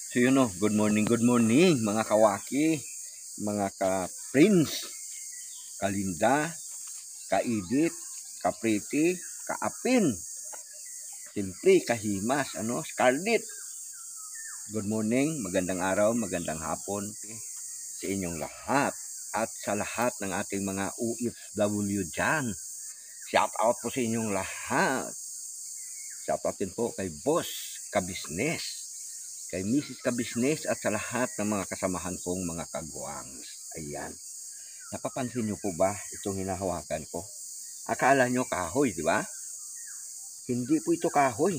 So yun o, good morning mga kawaki, mga ka-prince, kalinda, kaidit, kapriti, kaapin, simpli, kahimas, scarlet. Good morning, magandang araw, magandang hapon sa inyong lahat at sa lahat ng ating mga OFW dyan. Shout out po sa inyong lahat. Shout out din po kay Boss Kabisnes, kay Mrs. Kabisnes at sa lahat ng mga kasamahan kong mga kagwangs. Ayan. Napapansin nyo po ba itong hinahawakan ko? Akala nyo kahoy, di ba? Hindi po ito kahoy.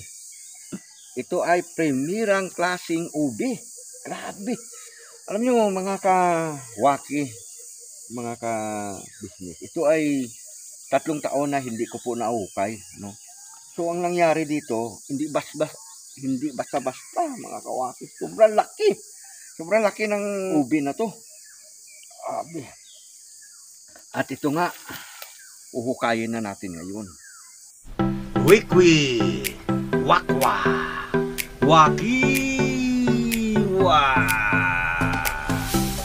Ito ay premirang klaseng ubi. Grabe. Alam nyo mga kawaki, mga ka-business, ito ay 3 taon na hindi ko po naukay. No? So ang nangyari dito, hindi basta-basta mga kawaki. Sobrang laki. Sobrang laki ng ubi na to. Grabe. At ito nga, uhukayin na natin ngayon. Wikwi, wakwa, wakiwa,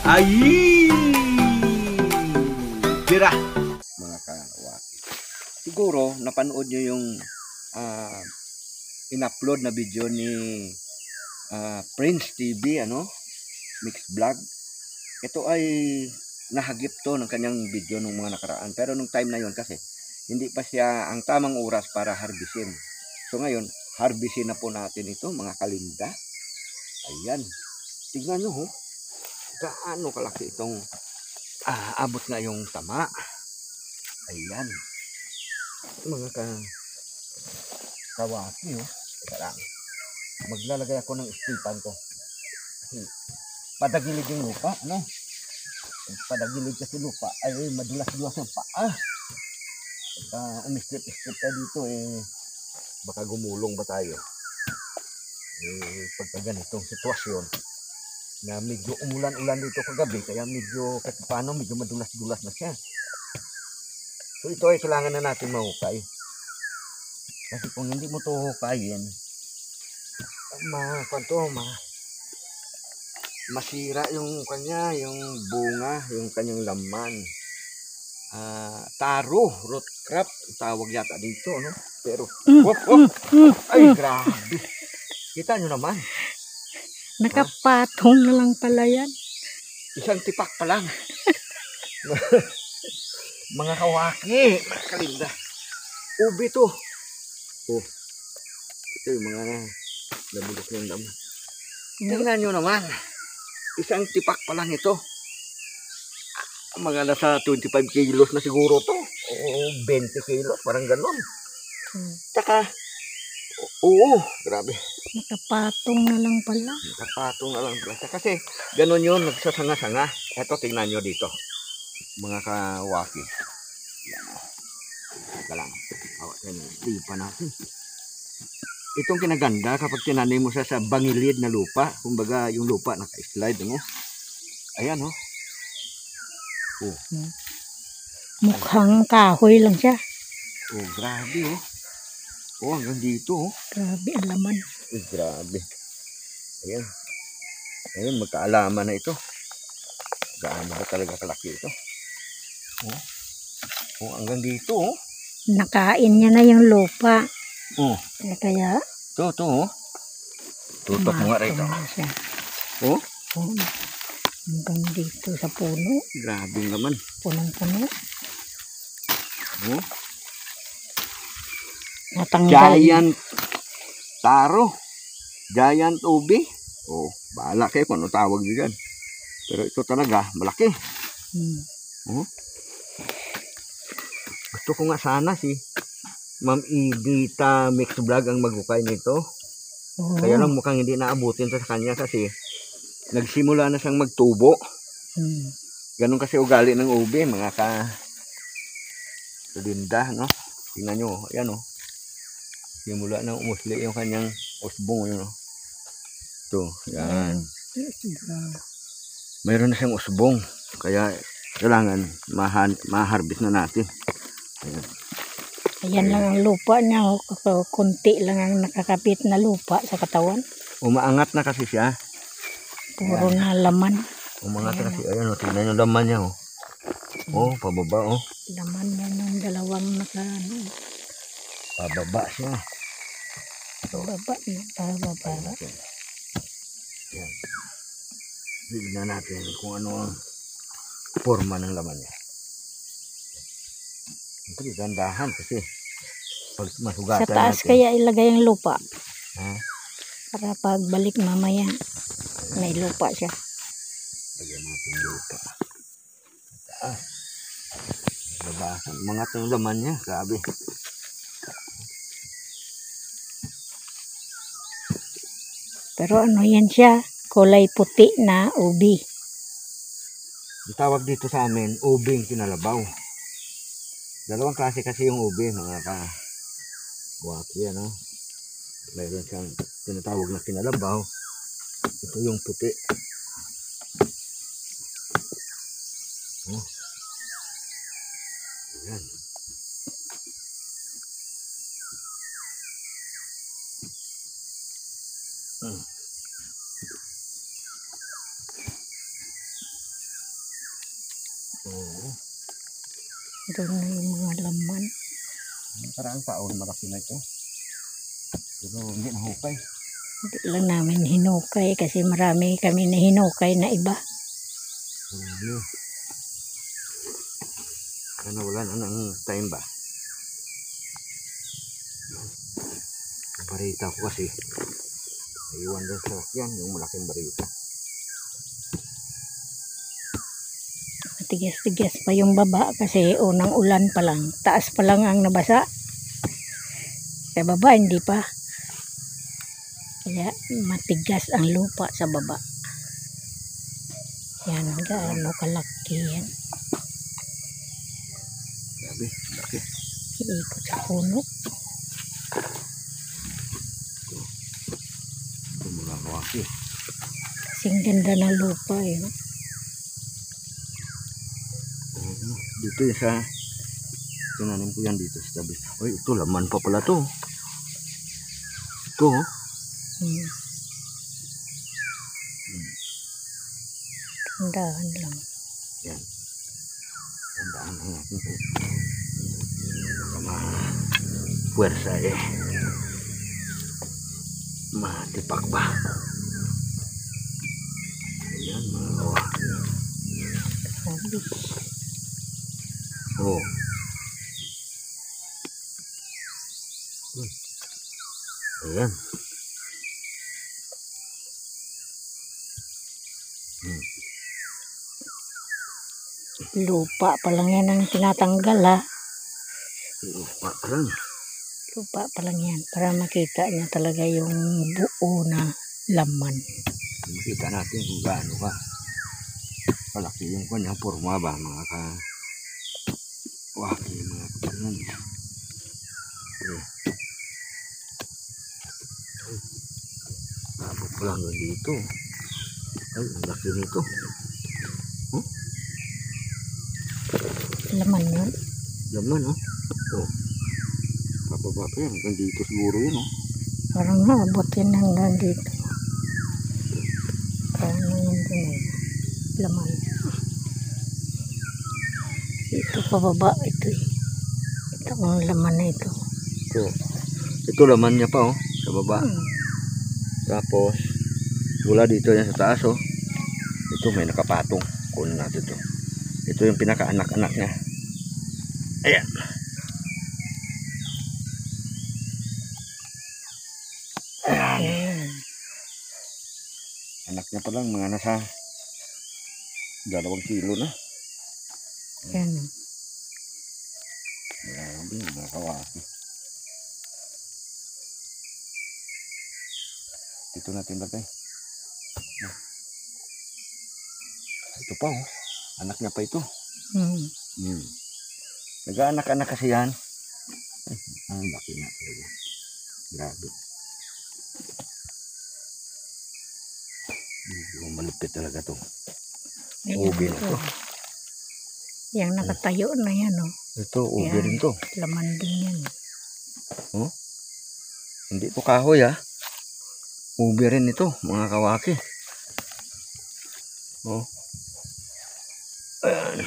ayi, tira. Mga kawaki. Siguro, napanood nyo yung in-upload na video ni Prince TV, mixed vlog. Ito ay nahagip to ng kanyang video nung mga nakaraan. Pero nung time na yon kasi, hindi pa siya ang tamang oras para harbisin. So ngayon, harbisin na po natin ito mga kalinda. Ayan. Tingnan nyo ho. Gaano kalaki itong abot nga yung tama. Ayan. Mga kawaki ho. Teka lang. Maglalagay ako ng istipan ko. Kasi padagilid yung lupa. Padagilid kasi lupa ay madulas-dulas ang paa. Pagka umistrip-strip tayo dito baka gumulong ba tayo? Pagka ganitong sitwasyon na medyo umulan-ulan dito kagabi, kaya medyo madulas-dulas na siya. So ito ay kailangan na natin mahukay. Kasi kung hindi mo ito hukayin, masira yung bunga, yung kanyang laman. Taro, root crop, tawag yata dito, Pero, ay, grabe. Kita nyo naman. Nakapatong na lang pala yan. Isang tipak pa lang. Mga kawaki, mga kalinda. Ubi to. Ito yung mga nabulok ng laman. Tingnan nyo naman. Isang tipak pa lang ito. Mga nasa 25 kilos na siguro to. O 20 kilos, parang ganon. Tsaka, grabe. Nakapatong na lang pala. Kasi ganon yun, nagsasanga-sanga. Eto, tingnan nyo dito. Mga kawaki. Yan o. Teka lang. Lipa natin. Itong kinaganda kapag tinanay mo sa bangilid na lupa. Kumbaga yung lupa naka-slide. Ayan o. Mukhang kahoy lang siya. Grabe hanggang dito Grabe ang laman. Grabe. Ayan, magkaalaman na ito. Gaano ba talaga kalaki ito? Hanggang dito Nakain niya na yung lupa. Kaya tutok mo nga rito. Hanggang dito sa puno. Grabe naman. Punong-puno. Giant taro. Giant ubi. Bahala kayo kung ano tawag nyo dyan. Pero ito talaga, malaki. Gusto ko nga sana si Ma'am Edita Mixed Vlog ang maghukay nito. Kaya lang mukhang hindi naabutin sa kanya kasi nagsimula na siyang magtubo. Ganun kasi ugali ng ubi, mga kalinda, Tingnan nyo, ayan simula na umusli yung kanyang usbong, Ito, yan. Mayroon na siyang usbong, kaya kailangan ma-harvest na natin. Ayan lang ang lupa niya. Kunti lang ang nakakapit na lupa sa katawan. Umaangat na kasi siya. Puro na laman. Umangat na kasi. Ayan, tingnan yung laman niya. Pababa. Laman niya ng dalawang Pababa siya. pababa. Yan. Tignan natin kung ano ang forma ng laman niya. Siyempre, dandahan kasi pag masugatan Sa taas natin. kaya ilagay ang lupa. Ha? Para pagbalik mamaya, may lupa siya. Lagyan natin lupa. Sa taas. Babasan. Mga yung laman niya. Grabe. Pero ano yan siya? Kulay puti na ubi. Ang tawag dito sa amin, ubing kinalabaw. Dalawang klase kasi yung ube, mga ka-waki, ano? Mayroon siyang tinatawag na kinalabaw. Ito yung puti. Ayan. Doon na yung mga laman. Parang taon, malaki na ito. Pero hindi nahukay. Hindi lang namin hinukay kasi marami kami na hinukay na iba. Ano, wala na ng time ba? Barita ko kasi. Iwan din sa yan, yung malaking barita. Matigas-tigas pa yung baba kasi unang ulan pa lang. Taas pa lang ang nabasa. Sa baba hindi pa. Kaya matigas ang lupa sa baba. Yan, gaano kalaki yan. Grabe, laki. Iikot sa puno. Ito mga kawaki. Kasing ganda ng lupa yun. Dito yung sa tinanim ko yan dito sa tabi. Uy, ito laman pa pala to. Ito. Tandahan lang. Yan. Tandaan lang natin. Sama puwersa matipak ba. Ayan mga kawaki. Sabi. Ayan. Lupa pa lang yan ang tinatanggal ha. Lupa lang. Lupa pa lang yan. Para makita niya talaga yung buo na laman. Makita natin kung gaano ka palaki yung kanyang forma ba mga ka-waki, mga kapanan. Abot pa lang dito. Ay, ang laki nito. Laman yun. Laman, Pababa pa yan. Hanggang dito siguro yun, Parang naabot yan hanggang dito. Parang nandun laman. Ito pababa. Ito ang laman na ito. Ito laman niya pa, sa baba. Tapos, wala dito yan sa taas, Ito may nakapatong. Kunin natin ito. Ito yung pinaka-anak-anak niya. Ayan. Ayan. Anak niya pa lang, mga nasa 2 kilo na. Yan. Grabe, mga kawaki. Ito natin lagay. Ito pa, anak niya pa ito. Nag-anak-anak kasi yan. Ang laki na talaga. Grabe. Malupit talaga to. Ube na to. Yang nakatayo na yan, Ito, ube rin to. Laman din yan. Hindi to kahoy, Ube rin ito, mga kawaki. Oh. Ayan.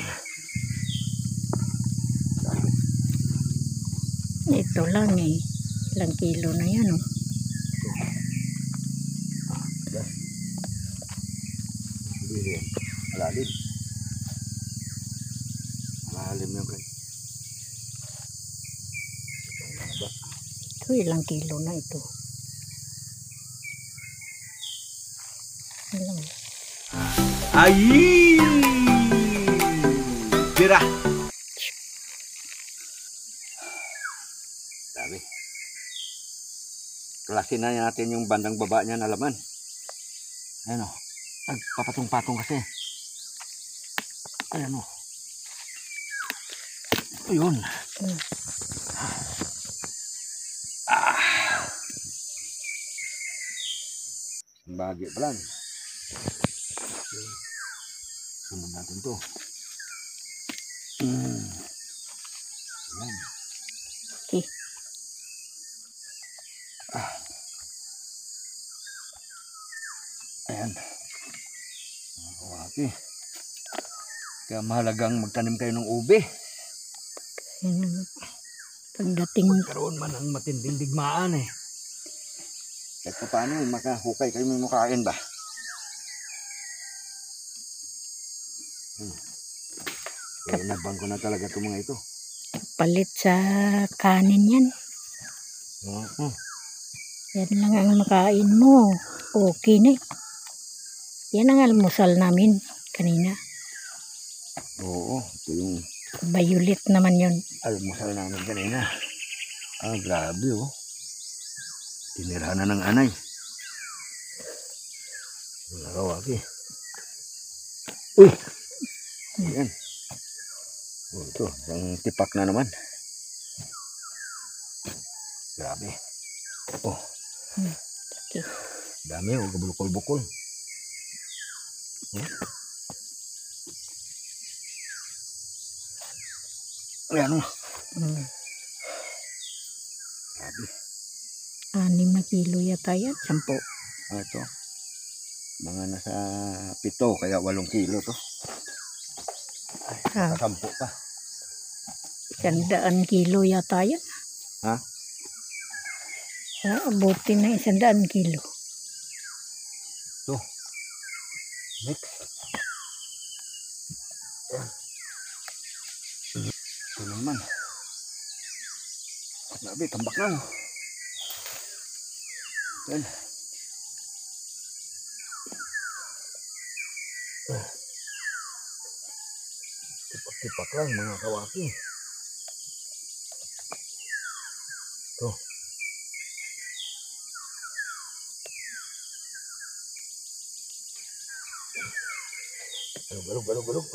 Ito lang eh. Ilang kilo na yan oh. Hindi yan. Malalim. Malalim yan, friend. Ito ilang kilo na ito. Ilang. Ay! Tira! Dami. Klasin na natin yung bandang baba niya na laman. Ayan o. Nagpapatong-patong kasi. Ayan o. Ayun. Bahagi pa lang. Sunod natin to. Ayan. Okay. Ayan. Okay. Kaya mahalagang magtanim kayo ng ube. Ayan. Pagdating Karoon man ang matinding digmaan eh. Kahit pa paano, makahukay kayo may mukhain ba? Kaya nabang ko na talaga itong mga ito. palit sa kanin yan. Yan lang ang makain mo. Okay na. Yan ang almusal namin kanina. Oo, ito yung Violet naman yun. almusal namin kanina. Grabe oh. Tinira na ng anay. Wala kawaki. Uy! Ayan. Oh, ito, isang tipak na naman. Grabe. Oh, Okay. dami oh, kabulukol-bukol. Ayan oh. Grabe. 6 na kilo yata yan. 10. Ito. Mga nasa 7 kaya 8 kilo to. Ah, 10 pa. 100 kilo yata yan. Ha? Abuti na 100 kilo. Ito. Mix. Ayan. Ito naman. Grabe, tambak na. Ayan. Tipak-tipak lang mga kawaki. Ito. Balog.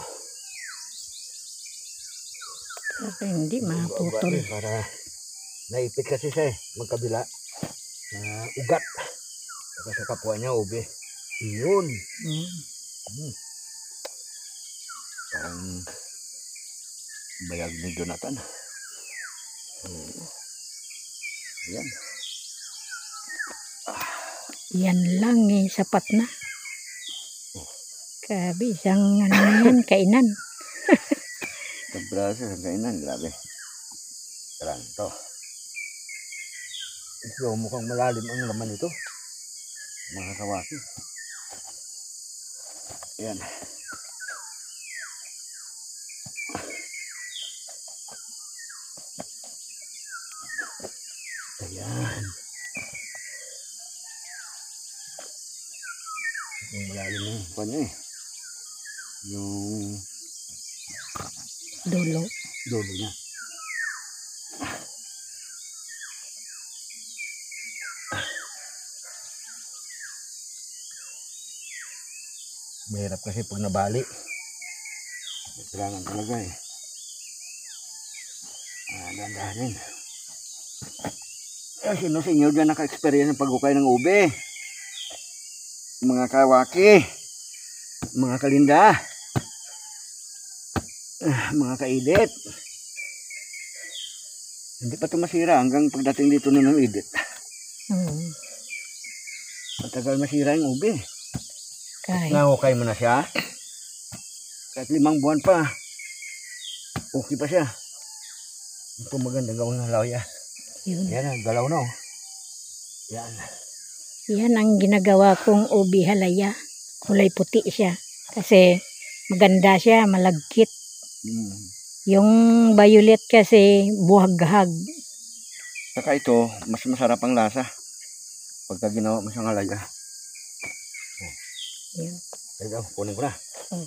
Pero hindi maputol. Para naipit kasi siya eh, magkabila na ugat. Saka sa kapwa niya, ube. Iyon. Parang bayag ni Jonathan. Ayan. Yan lang eh, sapat na. Grabe, isang ano yan, kainan. Kabraso sa kainan, grabe. Tarang to. So, mukhang malalim ang laman ito. Mga kawaki. Ayan. Ayan. Yung malalim yung kanya eh. Yung Dulo. dulo niya. Mahirap kasi pag nabali. Kailangan talaga eh. Dandanin. Sino sa inyo dyan naka-experience ng paghukay ng ube? Mga kawaki, mga kalinda, mga kaidit. Hindi pa ito masira hanggang pagdating dito ng idit. Matagal masira yung ube. Kahit Nahukay mo na siya. Kahit 5 buwan pa. Okay pa siya. Ito magandang gawang halaw yan. yun. Yan, galaw na oh. Yan. Yan ang ginagawa kong ubi halaya. Kulay puti siya. Kasi maganda siya, malagkit. Yung violet kasi buhaghag. Saka ito, mas masarap ang lasa. Pagka ginawa mo siyang halaya. Yun. Ito, kunin ko na. Oh.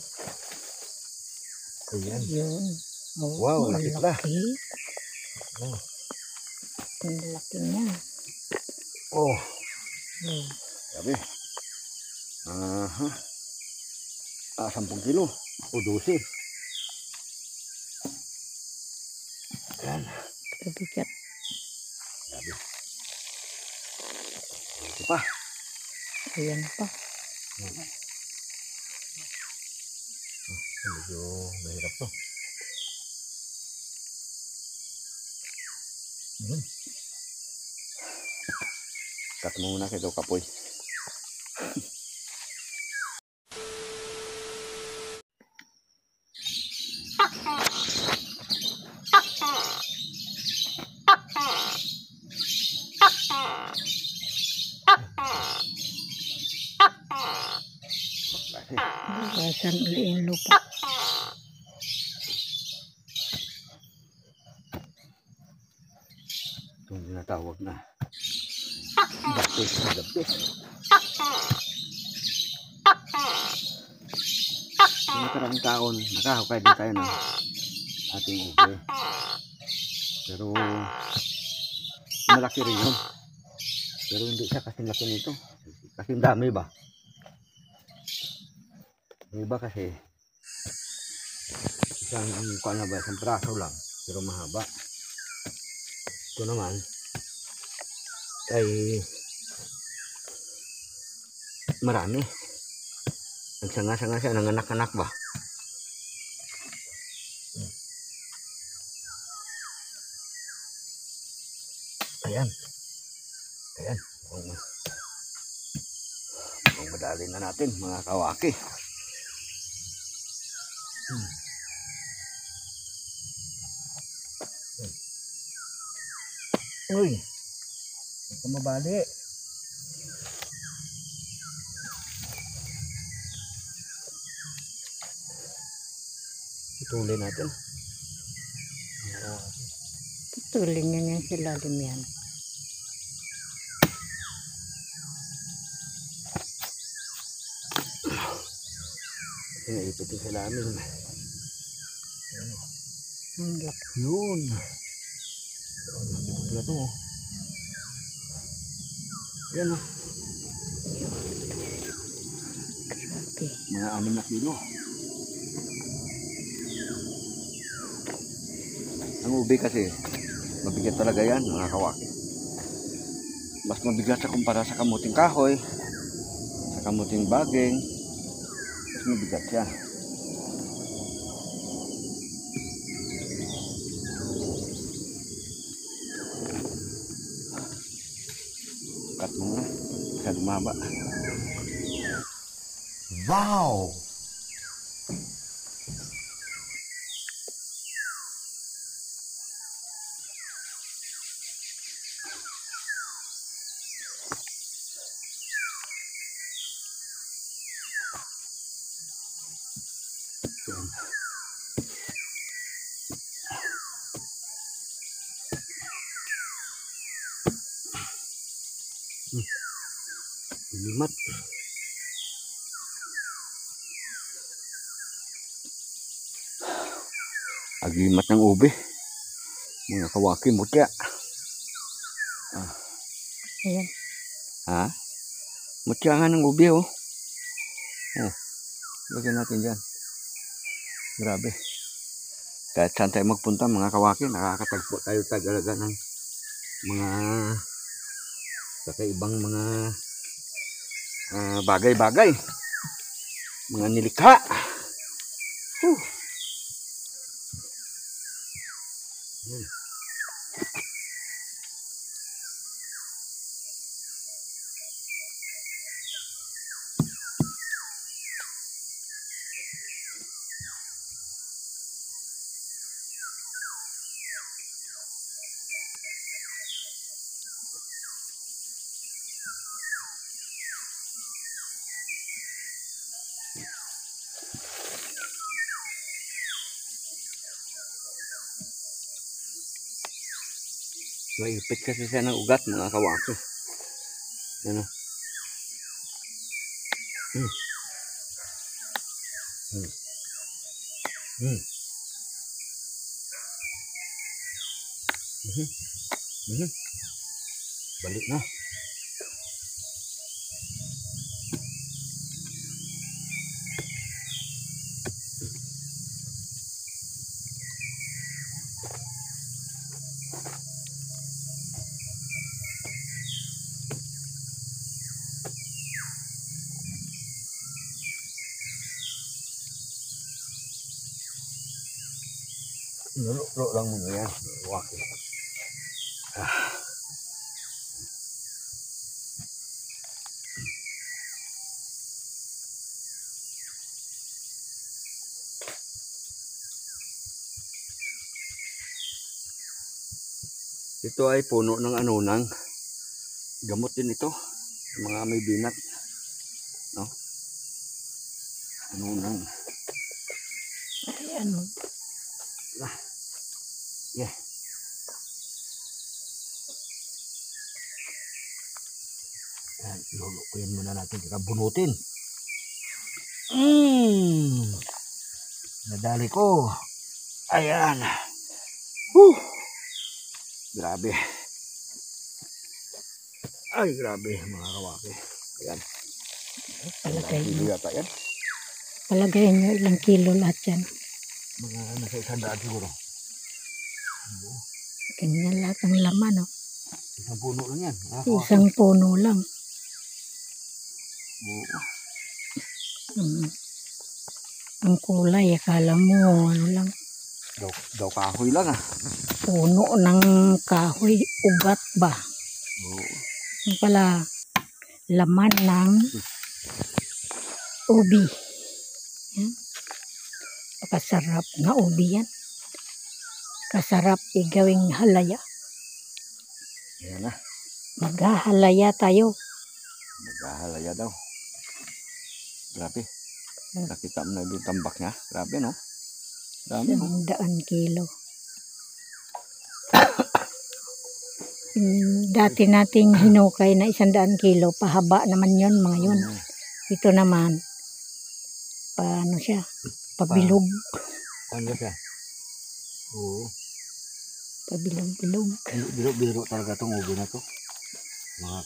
Ayan. Yun. Oh, Wow, ang laki pala. laki. Oh. Ang laki niya. Oh, Oh. sabi. 10 kilo. O 12. Ayan. Kabigat. Sabi. Ito pa. Ayan pa. Medyo mahirap to. Cut mo muna kito kapoy. Bawasan uli yung lupa. Itong tinatawag na dapis na dapis. Yung nakarang taon, nakahukay din tayo ng ating ube. Pero malaki rin yun. Pero hindi siya kasing laki nito. Kasing dami ba? Yung iba kasi isang isang braso lang pero mahaba. Ito naman ay marami. Nagsanga-sanga siya ng anak-anak ba? Ayan. Ayan. Mukhang madali na natin mga kawaki. Uy. Huwag ka mabali. Putulin natin. Putulin niya niya sa lalim yan. Kasi naipit yung sa lamin. Ang laki. Yun. Wala to oh. Yan oh. Grabe. Mga 6 na kilo. Ang ube kasi, mabigat talaga yan mga kawaki. Mas mabigat sa kumpara sa kamuting kahoy, sa kamuting baging. Mas mabigat siya. Cut mo na. Masyado mahaba. Wow! Yan. Limat. Agimat ng ube. Mga kawaki mutya. Ayan. Ha? Mutya nga ng ube oh. Oh. Lagyan natin dyan. Grabe. Kahit saan tayo magpunta mga kawaki, nakakatagpo tayo tagalaga ng mga kakaibang mga bagay-bagay. Mga nilikha. Maipit kasi siya ng ugat mga kawaki. Ano? Hmm. Hmm. Hmm. Mhm. Mhm. Balik na. Lulu lang muna yan. Waki. Ito ay puno ng anunang. Gamot din ito. Mga may binat. No? Anunang. Ayan. Yeah. Yan, lulukuyin muna natin. Kakabunutin. Nadali ko. Ayan. Whew. Grabe. Ay, grabe mga kawaki. Ayan. Palagay Kilo nyo. yata yan. Palagay nyo ilang kilo lahat yan. Mga nasa 100 siguro. Ganyan lahat ng laman, no? Isang puno lang yan. Mga kawaki. Isang puno lang. Oo. Ang kulay, akala mo, ano lang, Daw kahoy lang ah. puno ng kahoy, ugat ba? Oo. Yung pala, laman ng ubi. Yan. Kasarap na ubi yan. Kasarap igawing halaya. Ayan na. Maghahalaya tayo. Maghahalaya daw. Grabe. Nakita mo na yung tambak niya. Grabe no. Dami no. 100 kilo. Dati nating hinukay na 100 kilo. Pahaba naman yun, mga yun. Ito naman, paano siya? Pabilog. Ano siya? Oo. Pabilog-bilog. Biro talaga itong ubi na to. Mga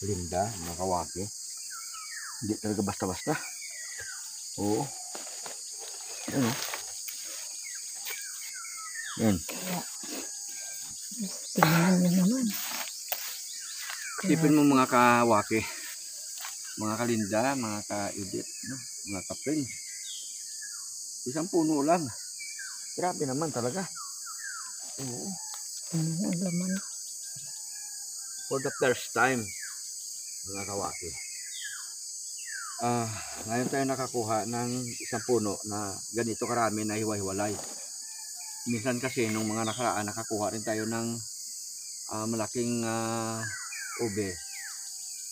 ka-linda, mga kawaki. Hindi talaga basta-basta. Oo. Yan o. Yan. Kaya, tingnan nyo naman. Isipin mo mga kawaki. Mga kalinda, mga ka-edit, no? Mga ka-friends. Isang puno lang. Grabe naman talaga. Oo. Ang laman. For the first time, mga kawaki. Ngayon tayo nakakuha ng isang puno na ganito karami na hiwa-hiwalay. Minsan kasi nung mga nakaraan nakakuha rin tayo ng malaking ube.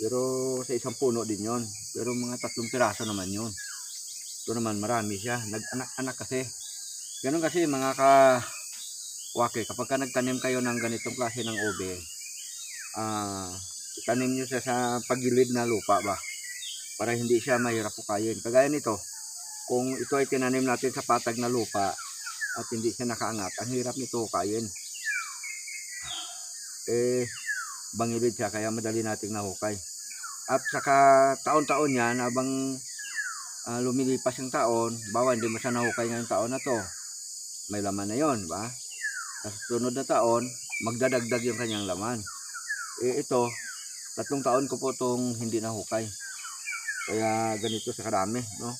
Pero sa isang puno din yon. Pero mga 3 piraso naman yon. Ito naman marami siya. Nag-anak-anak kasi. Ganun kasi mga kawaki. Kapag ka nagtanim kayo ng ganitong klase ng ube, itanim nyo siya sa pagilid na lupa ba? Para hindi siya mahirap pukayin. Kagaya nito, kung ito ay tinanim natin sa patag na lupa at hindi siya nakaangat, ang hirap nito hukayin. Bangilid siya, kaya madali nating nahukay. At saka taon-taon yan, habang lumilipas yung taon, bawa hindi mo siya nahukay ngayong taon na to, may laman na yon, ba? Sa sunod na taon, magdadagdag yung kanyang laman. Ito, 3 taon ko po itong hindi nahukay. Kaya ganito sa karami, no?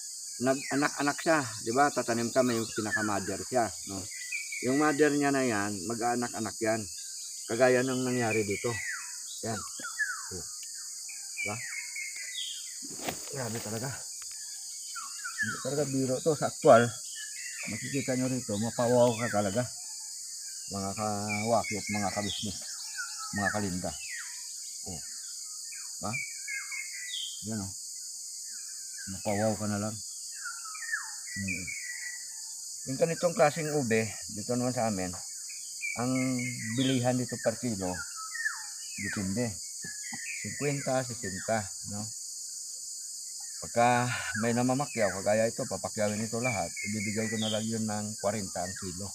Nag-anak-anak siya, 'di ba? Tatanim ka, may pinaka-mother siya, no? Yung mother niya na 'yan, mag-anak-anak 'yan. Kagaya ng nangyari dito. 'Yan. Diba? Grabe talaga. Hindi talaga biro 'to sa actual. Makikita nyo rito, mapawaw ka talaga. Mga kawaki at mga kabisnes, mga kalinda. Oh. Ba? Yan oh. Mapawaw ka na lang. Yung ganitong klaseng ube, dito naman sa amin, ang bilihan dito per kilo, depende. 50, 60, no? Pagka may namamakyaw, kagaya ito, papakyawin ito lahat, ibibigay ko na lang yun ng 40 ang kilo,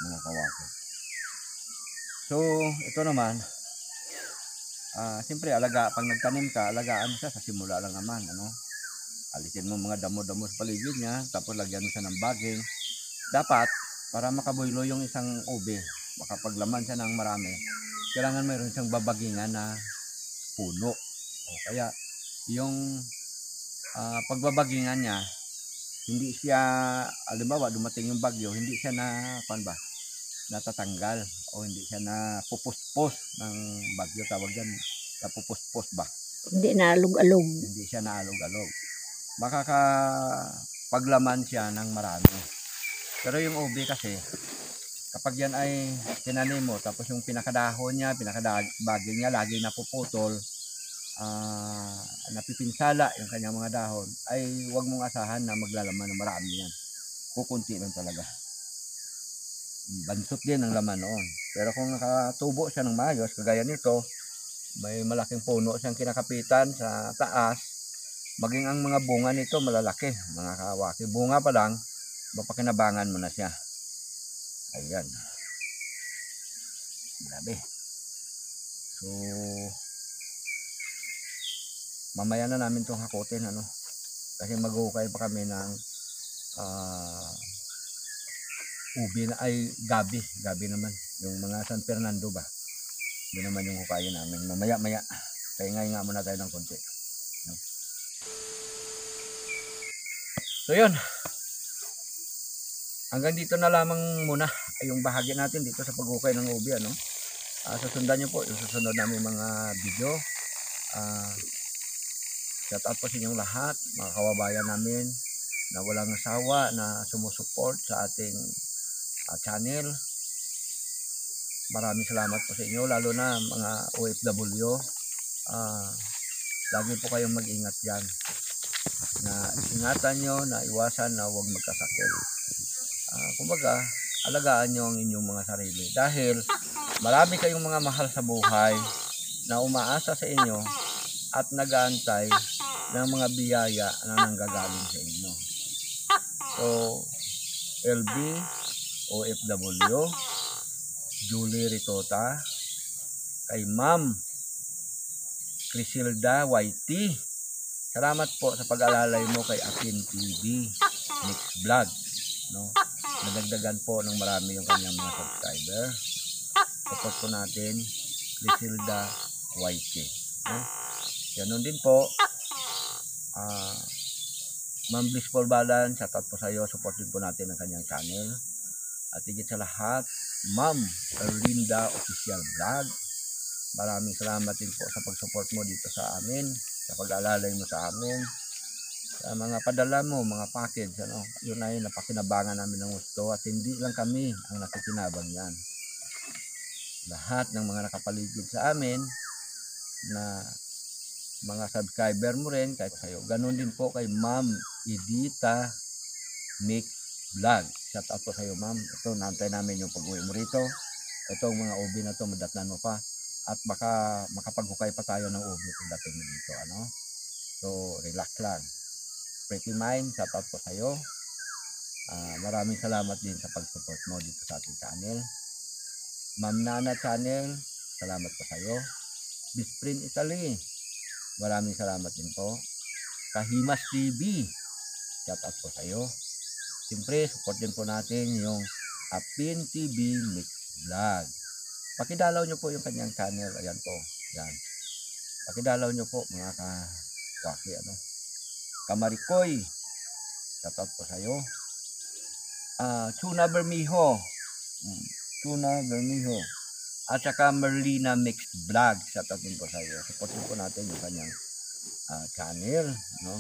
mga kawaki. So, ito naman, siyempre, pag nagtanim ka, alagaan siya sa simula lang naman, ano? Alisin mo mga damo-damo sa paligid niya, tapos lagyan mo siya ng baging. Dapat, para makabuylo yung isang ube, makapaglaman siya ng marami, kailangan mayroon siyang babagingan na puno. O kaya, yung pagbabagingan niya, hindi siya, halimbawa dumating yung bagyo, hindi siya natatanggal o hindi siya napupuspos ng bagyo, tawag dyan, napupuspos ba? Hindi na alog-alog. Hindi siya naalog-alog. Makakapaglaman siya ng marami. Pero yung ube kasi, kapag yan ay tinanim mo, tapos yung pinakadahon niya, pinakabaging niya, lagi napuputol, napipinsala yung kanyang mga dahon, ay huwag mong asahan na maglalaman ng marami yan. Kukunti lang talaga. Bansot din ang laman noon. Pero kung nakatubo siya ng maayos, kagaya nito, may malaking puno siyang kinakapitan sa taas, maging ang mga bunga nito malalaki, mga kawaki. Bunga pa lang, mapakinabangan mo na siya. Ayan. Grabe. So, mamaya na namin itong hakutin, ano? Kasi maghukay pa kami ng ubi na ay gabi naman. Yung mga San Fernando ba? Yun naman yung hukayin namin. Mamaya. Kaya nga muna tayo ng konti. No? So yun. Hanggang dito na lamang muna yung bahagi natin dito sa paghukay ng ubi, ano? Susundan nyo po yung susunod namin mga video. Shout out po sa inyong lahat, mga kababayan namin na walang asawa na sumusuport sa ating channel. Maraming salamat po sa inyo, lalo na mga OFW. Lagi po kayong mag-ingat dyan. Na ingatan nyo, na iwasan na huwag magkasakit. Kumbaga, alagaan nyo ang inyong mga sarili. Dahil marami kayong mga mahal sa buhay na umaasa sa inyo at nag-aantay ng mga biyaya na nanggagaling sa inyo. So, LB, OFW, Julie Ritota, kay Ma'am Crisilda YT, salamat po sa pag-alalay mo kay Apin TV, Mix Vlog, no? Nadagdagan po ng marami yung kanyang mga subscriber. Support po natin, Crisilda YT, no? Ganun din po, Ma'am Blissful Balan, shoutout po sa iyo, support din po natin ang kanyang channel. At higit sa lahat, Ma'am Erlinda Official Vlog, maraming salamat din po sa pag-support mo dito sa amin, sa pag-alalay mo sa amin, sa mga padala mo, mga package, ano, yun ay napakinabangan namin ng gusto at hindi lang kami ang nakikinabang yan. Lahat ng mga nakapaligid sa amin na mga subscriber mo rin, kahit sa'yo. Ganun din po kay Ma'am Edita Mix Vlog. Shout out po sa'yo, Ma'am. Ito, naantay namin yung pag-uwi mo rito. Ito, ang mga ubi na to, madatnan mo pa. At baka makapaghukay pa tayo ng ubi pagdating mo dito, ano? So, relax lang. Pretty Mind, shout out po sa'yo. Maraming salamat din sa pag-support mo dito sa ating channel. Ma'am Nana Channel, salamat po sa'yo. Bisprin Italy, maraming salamat din po. Kahimas TV, shout out po sa iyo. Siyempre, support din po natin yung Apin TV Mix Vlog. Pakidalaw nyo po yung kanyang channel. Ayan po. Yan. Pakidalaw nyo po mga kawaki, ano. Kamarikoy, shout out po sa iyo. Tuna Bermijo. Tuna Bermijo. At saka Merlina Mixed Vlog, shout out din po sa iyo. Support din po natin yung kanyang channel, no?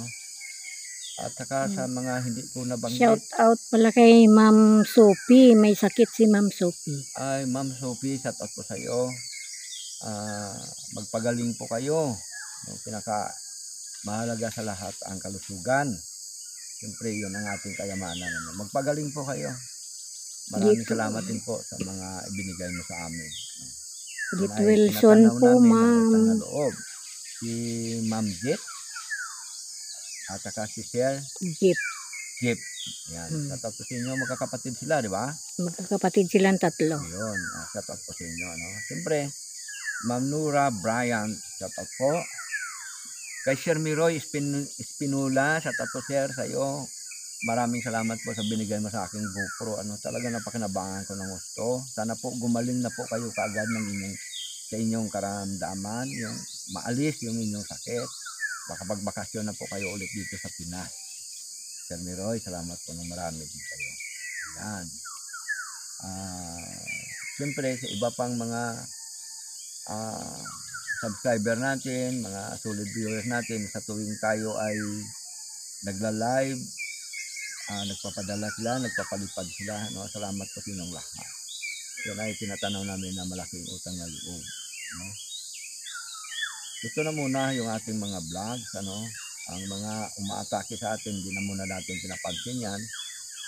At saka sa mga hindi ko nabanggit. Shout out pala kay Ma'am Sophie. May sakit si Ma'am Sophie. Ay, Ma'am Sophie, shout out po sa iyo. Magpagaling po kayo. Pinaka mahalaga sa lahat ang kalusugan. Siyempre, yun ang ating kayamanan. Magpagaling po kayo. Maraming Git- salamat din po sa mga ibinigay mo sa amin. Yan Git ay Wilson tinatanaw po, namin ng ma'am. utang na loob. Si Ma'am Jet at saka si Sir Git. Jeep. Yan. Shout out po sa inyo. Magkakapatid sila, di ba? Magkakapatid silang tatlo. Yun. Shout out po sa inyo. No? Siyempre, Ma'am Nura Bryant. Shout out po. Kay Sir Miroy Espinola. Shout out po, Sir, sa iyo. Maraming salamat po sa binigay mo sa aking GoPro. Talaga napakinabangan ko ng gusto. Sana po gumaling na po kayo kaagad sa inyong karamdaman. Yung maalis yung inyong sakit. Baka pagbakasyon na po kayo ulit dito sa Pinas. Sir Miroy, salamat po ng marami din kayo. Yan. Siyempre, sa iba pang mga subscriber natin, mga solid viewers natin, sa tuwing tayo ay nagla-live, nagpapadala sila, nagpapalipad sila. No? Salamat po sa inyong lahat. Yan ay tinatanaw namin na malaking utang na loob. No? Ito na muna yung ating mga vlogs. Ang mga umaatake sa atin, hindi na muna natin pinapansin yan.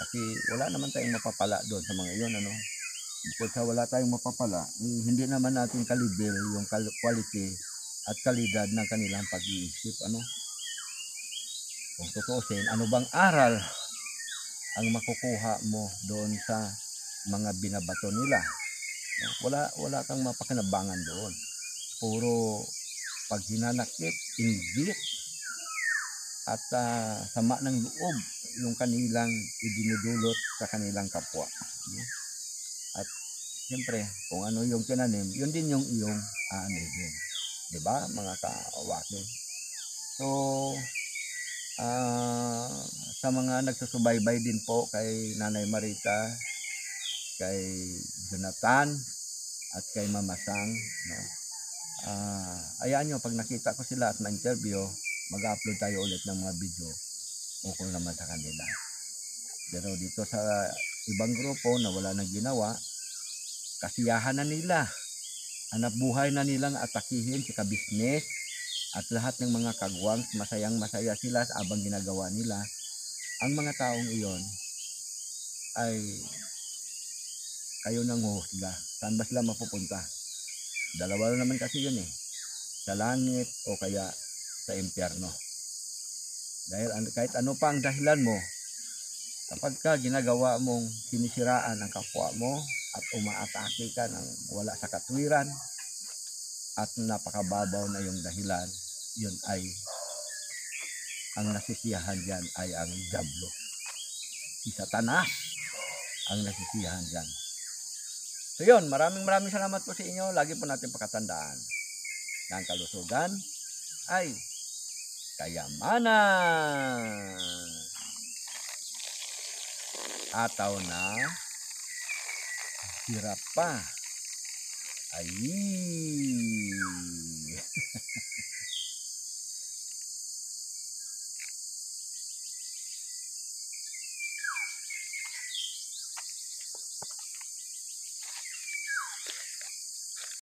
Kasi wala naman tayong mapapala doon sa mga iyon. Bukod sa wala tayong mapapala, hindi naman natin kalibel yung quality at kalidad ng kanilang pag-iisip. Kung tutusin, ano bang aral ang makukuha mo doon sa mga binabato nila? Wala kang mapakinabangan doon. Puro paghinanakit, inggit, at sama ng loob yung kanilang idinudulot sa kanilang kapwa. At siyempre, kung ano yung tinanim, yun din yung iyong aanihin. Diba, mga kawaki? So, sa mga nagsusubaybay din po kay Nanay Marita, kay Jonathan, at kay Mama Sang, no? Ayaan nyo, pag nakita ko sila at na-interview, mag-upload tayo ulit ng mga video ukol naman sa kanila. Pero dito sa ibang grupo na wala nang ginawa, kasiyahan na nila, hanap buhay na nilang atakihin si kabisnes at lahat ng mga kagwangs, masayang masaya sila abang ginagawa nila. Ang mga taong iyon ay kayo nang huhusga. Saan ba sila mapupunta? Dalawa naman kasi yun sa langit o kaya sa impyerno. Dahil kahit ano pa ang dahilan mo, kapag ka ginagawa mong sinisiraan ang kapwa mo at umaatake ka ng wala sa katwiran at napakababaw na yung dahilan, yun ay ang nasisiyahan dyan ay ang diablo. Si Satanas ang nasisiyahan dyan. So yun, maraming salamat po sa inyo. Lagi po natin pakatandaan na ang kalusugan ay kayamanan. Ataw na, hirap pa. Ay.